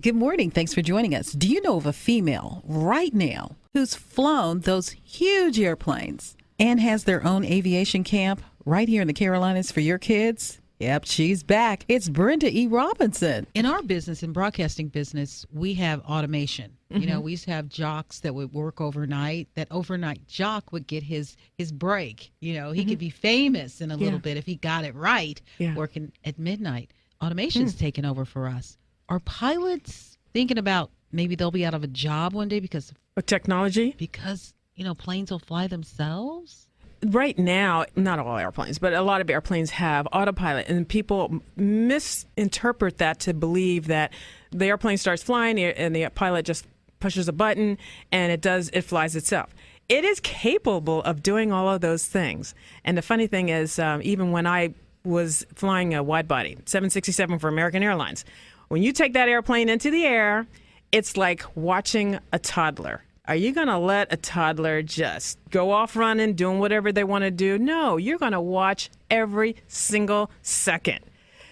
Good morning. Thanks for joining us. Do you know of a female right now who's flown those huge airplanes and has their own aviation camp right here in the Carolinas for your kids? Yep, she's back. It's Brenda E. Robinson. In our business, in broadcasting business, we have automation. You know, we used to have jocks that would work overnight. That overnight jock would get his break. You know, he could be famous in a little bit if he got it right, working at midnight. Automation's taken over for us. Are pilots thinking about maybe they'll be out of a job one day because of technology? Because, you know, planes will fly themselves? Right now, not all airplanes, but a lot of airplanes have autopilot, and people misinterpret that to believe that the airplane starts flying and the pilot just pushes a button and it flies itself. It is capable of doing all of those things. And the funny thing is, even when I was flying a wide body, 767 for American Airlines, when you take that airplane into the air, it's like watching a toddler. Are you going to let a toddler just go off running, doing whatever they want to do? No, you're going to watch every single second.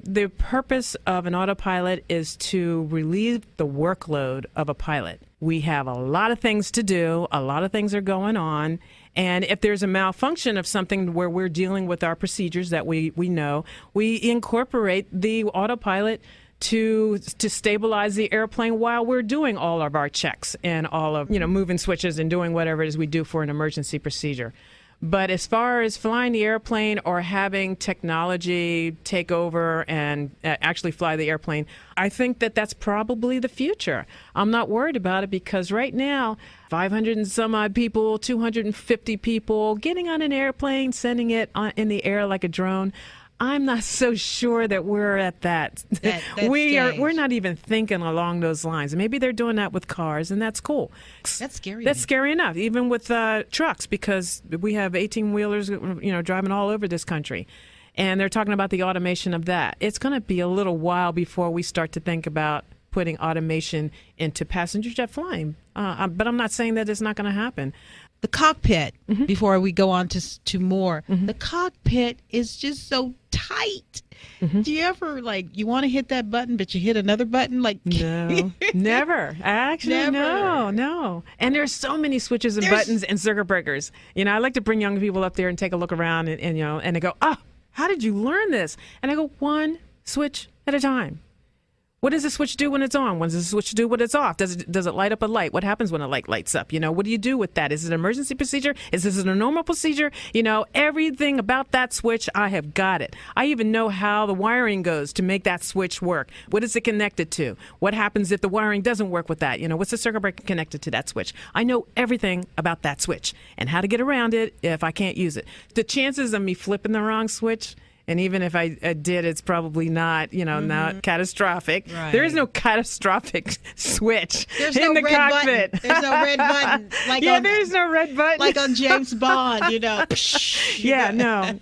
The purpose of an autopilot is to relieve the workload of a pilot. We have a lot of things to do. A lot of things are going on. And if there's a malfunction of something where we're dealing with our procedures that we know, we incorporate the autopilot to stabilize the airplane while we're doing all of our checks and all of, moving switches and doing whatever it is we do for an emergency procedure. But as far as flying the airplane or having technology take over and actually fly the airplane, I think that that's probably the future. I'm not worried about it because right now, 500 and some odd people, 250 people getting on an airplane, sending it in the air like a drone. I'm not so sure that we're at that. We're not even thinking along those lines. Maybe they're doing that with cars, and that's cool. That's scary. That's scary enough, even with trucks, because we have 18-wheelers, driving all over this country, and they're talking about the automation of that. It's going to be a little while before we start to think about putting automation into passenger jet flying. But I'm not saying that it's not going to happen. The cockpit, before we go on to more, the cockpit is just so tight. Do you ever, you want to hit that button, but you hit another button? No, never. Actually, Never. no. And there's so many switches and buttons and circuit breakers. I like to bring young people up there and take a look around and they go, oh, how did you learn this? And I go, one switch at a time. What does the switch do when it's on? What does the switch do when it's off? Does it light up a light? What happens when a light lights up? What do you do with that? Is it an emergency procedure? Is this a normal procedure? Everything about that switch, I have got it. I even know how the wiring goes to make that switch work. What is it connected to? What happens if the wiring doesn't work with that? What's the circuit breaker connected to that switch? I know everything about that switch and how to get around it if I can't use it. The chances of me flipping the wrong switch, and even if I did, it's probably not, not catastrophic. Right. There is no catastrophic switch There's in no the red cockpit. Button. There's no red button. There's no red button. Like on James Bond, Yeah, no.